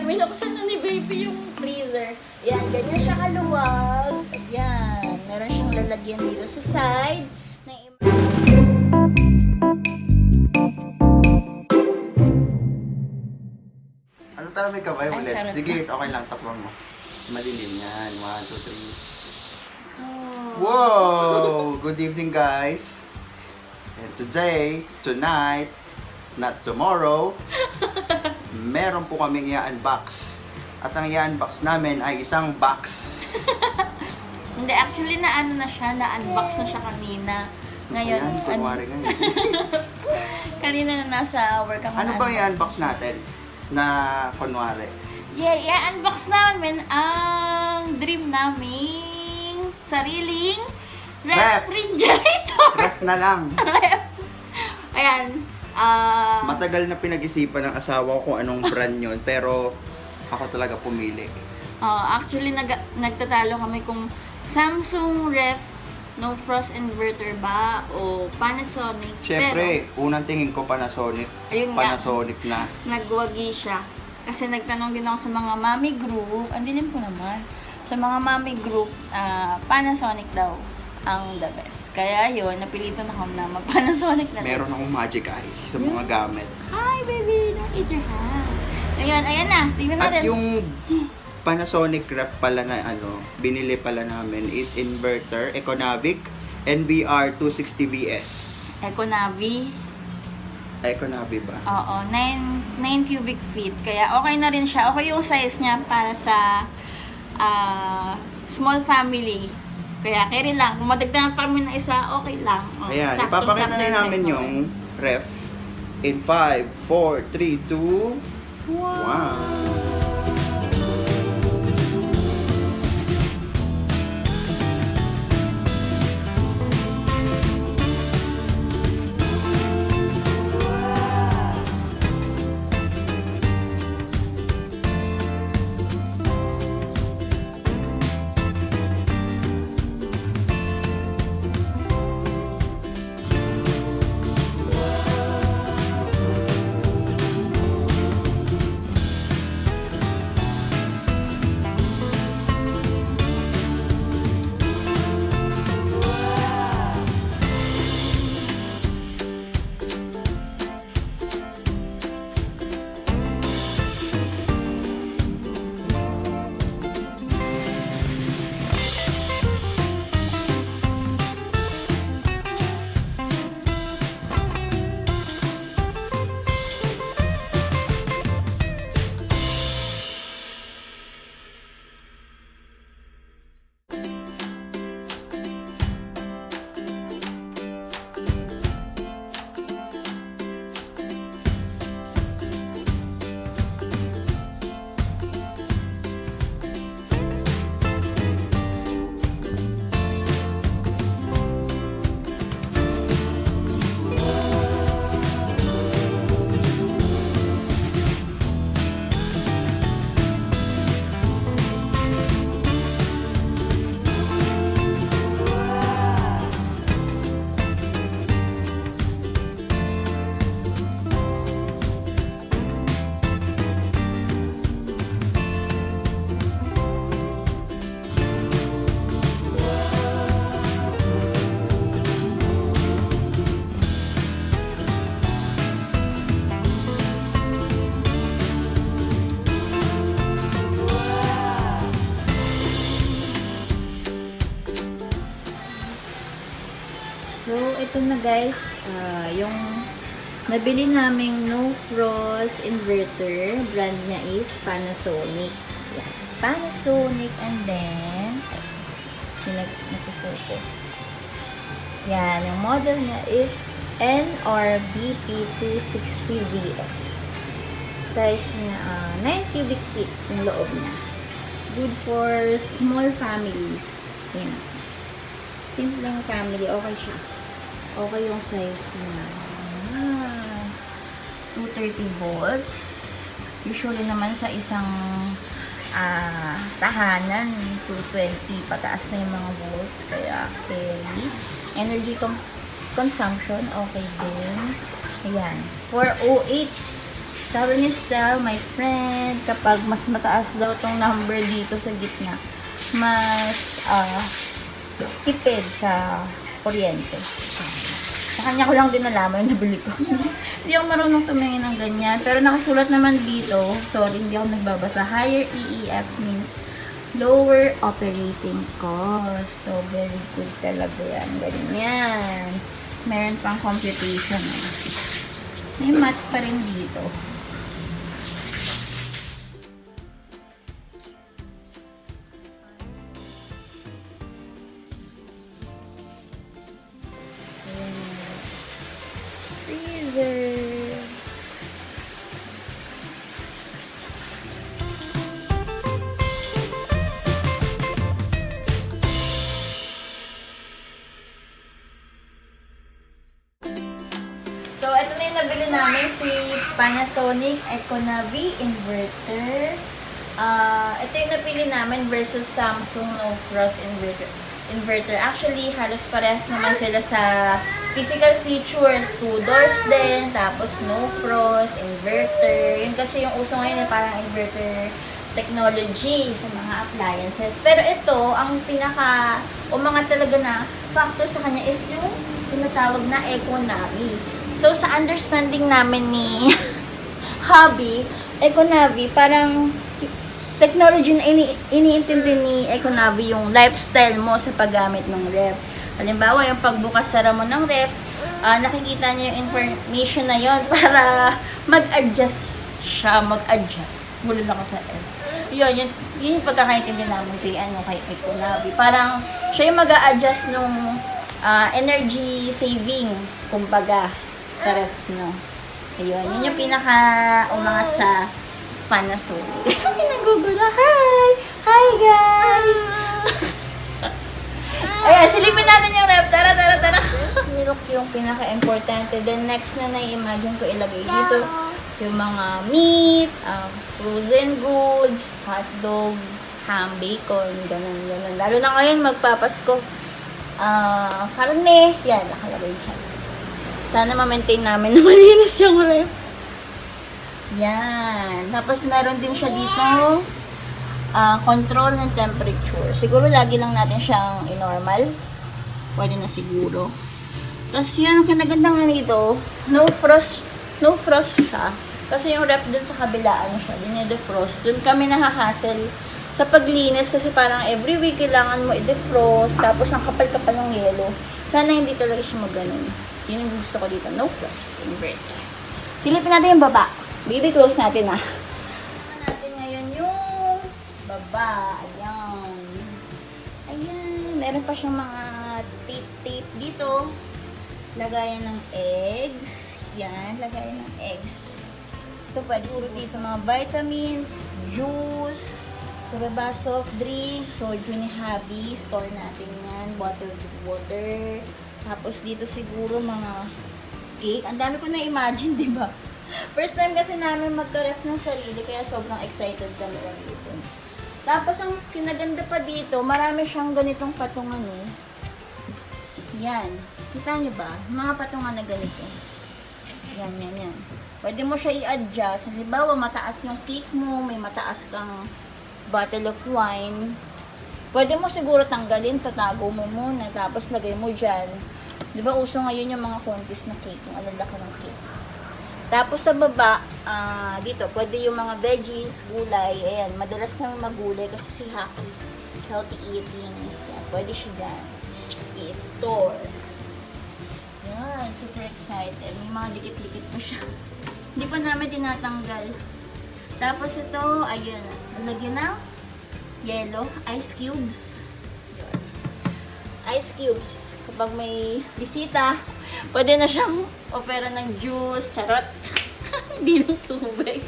Binuksan na ni baby yung freezer. Yan, ganyan siya kaluwag. At yan, meron siyang lalagyan dito sa side. Ano talaga may kabay ulit? charot Sige, okay lang, takbang mo. Madilim yan. 1, 2, 3. Oh. Wow! Good evening, guys. And today, tonight, not tomorrow, meron po kaming i-unbox. At ang i-unbox namin ay isang box. Hindi, actually na ano na siya, na-unbox na siya kanina. Ngayon, Ayan, kunwari ngayon. kanina na nasa work ako. Ano bang i-unbox natin? Na kunwari? Yeah, i-unbox namin ang dream naming sariling refrigerator. Ref na lang. Ayan. Matagal na pinag-isipan ng asawa ko kung anong brand yun, pero ako talaga pumili. Actually, nagtatalo kami kung Samsung ref, no frost inverter ba, o Panasonic. Siyempre, unang tingin ko Panasonic. Ayun nga. Panasonic na. Nagwagi siya. Kasi nagtanong din ako sa mga mommy group. Ang dilim ko naman. Sa mga mommy group, Panasonic daw ang the best. Kaya yun, napilitan ako na mag-Panasonic na. Meron akong magic eye sa mga gamit. Hi, baby! Don't eat your hand. Ngayon, ayan na. Tingnan natin. At yung Panasonic ref pala na binili pala namin is inverter, Econavic, NBR260VS. Econavi. Econavi ba? Oo, 9 cubic feet. Kaya okay na rin siya. Okay yung size niya para sa small family. Kaya carry lang. Kung madagdagan pa kami ng isa, okay lang. Ayan, ipapakita na namin yung ref in 5, 4, 3, 2, wow! So, ito na guys, yung nabili naming no frost inverter, brand niya is Panasonic. Yan. Panasonic, and then, nag-focus. Yan, yung model niya is NR-BP260VS. Size niya, 9 cubic feet yung loob niya. Good for small families. Yan. Simpleng family, okay siya. Okay yung size niya. 230 volts. Usually naman sa isang tahanan, 220 pataas na yung mga volts. Kaya carry. Energy consumption, okay din. Ayan. 408 Sabi ni Stel, my friend, kapag mas mataas daw tong number dito sa gitna, mas tipid sa kuryente. Sa kanya ko lang din nalaman, nabili ko. Hindi ako marunong tumingin ng ganyan. Pero nakasulat naman dito, sorry, hindi ako nagbabasa. Higher EEF means lower operating cost. So, very good talaga yan. Ganyan. Meron pang computation. May math pa rin dito. Freezer. So, ito na yung nabili namin, si Panasonic NR-BP260VS inverter. Ito yung napili namin versus Samsung No Frost inverter. Actually, halos parehas naman sila sa physical features. 2 doors din, tapos no frost, inverter. Yun kasi yung uso ngayon ay parang inverter technology sa mga appliances. Pero ito, ang pinaka, o mga talaga na factor sa kanya is yung tinatawag na economy. So, sa understanding namin ni hubby, economy, parang technology na iniintindi ni economy yung lifestyle mo sa paggamit ng ref. Halimbawa, yung pagbukas sara mo ng ref, nakikita niya yung information na yon para mag-adjust siya, Bulol ako sa S. Yun yung pagkakaintindi namin kay economy. Parang siya yung mag-a-adjust nung energy saving, kumbaga, sa ref, no? Ayun, yun yung pinaka-umangat sa Panasonic. Pinagugula. Hi! Hi, guys! Ayan, silipin natin yung ref. Tara! Nilok yung pinaka-importante. Then, next na na-imagine ko ilagay dito yung mga meat, frozen goods, hotdog, ham, bacon, ganun. Lalo na ngayon, magpapasko. Karne, yan, nakalagay siya. Sana ma-maintain namin na malinis yung ref. Yan. Tapos meron din siya dito control ng temperature. Siguro lagi lang natin siyang i-normal. Pwede na siguro. Tapos yan, kinaganda nga nito, no frost siya. Kasi yung ref dun sa kabila, siya, dinidefrost. Dun kami nakakassel sa paglinis kasi parang every week kailangan mo i-defrost. Tapos ang kapal-kapal ng yelo. Sana hindi talaga siya maganon. Yun ang gusto ko dito. No frost. Inverter. Silipin natin yung baba. Baby, close natin Tignan natin ngayon yung baba. Ayan. Meron pa siyang mga tape dito. Lagayan ng eggs. Yan. Lagayan ng eggs. Ito pwede siguro dito mga vitamins, juice, sa baba soft drink, soju ni hubby. Store natin yan. Bottled water. Tapos dito siguro mga cake. Ang dami ko na-imagine, di ba? First time kasi namin magka-ref ng sarili, kaya sobrang excited kami dito. Tapos ang kinaganda pa dito, marami siyang ganitong patungan. Yan. Kita niyo ba? Mga patungan na ganito. Yan. Pwede mo siya i-adjust. Halimbawa, mataas yung cake mo, may mataas kang bottle of wine. Pwede mo siguro tanggalin, tatago mo muna, tapos lagay mo dyan. Di ba uso ngayon yung mga contest na cake, yung alalaki ng cake. Tapos sa baba, dito, pwede yung mga veggies, gulay. Ayan, madalas kang magulay kasi si Haki, healthy eating. Yan, pwede siya dyan. I-store. Yan, super excited. May mga dikit-dikit pa siya. Hindi pa namin tinatanggal. Tapos ito, ayan, lagyan ng yellow, ice cubes. Ice cubes. Kapag may bisita, pwede na siyang opera ng juice, charot. Hindi ng tubig.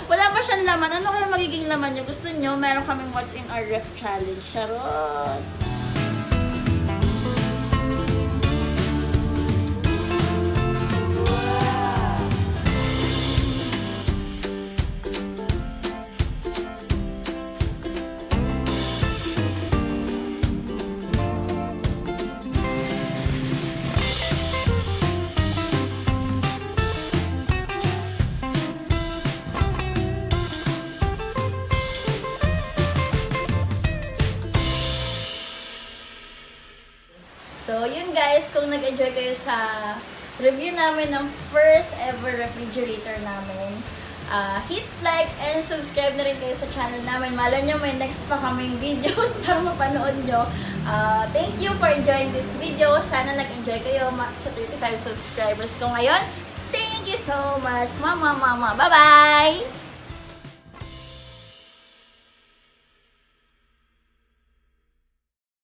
Wala pa siyang laman. Ano kaya magiging laman niyo? Gusto niyo, meron kaming what's in our ref challenge. Charot. guys kung nag-enjoy kayo sa review namin ng first ever refrigerator namin. Hit like and subscribe na rin kayo sa channel namin. Malay nyo may next pa kaming videos para mapanood nyo. Thank you for enjoying this video. Sana nag-enjoy kayo sa 35 subscribers ko ngayon. Thank you so much, mama. Bye-bye!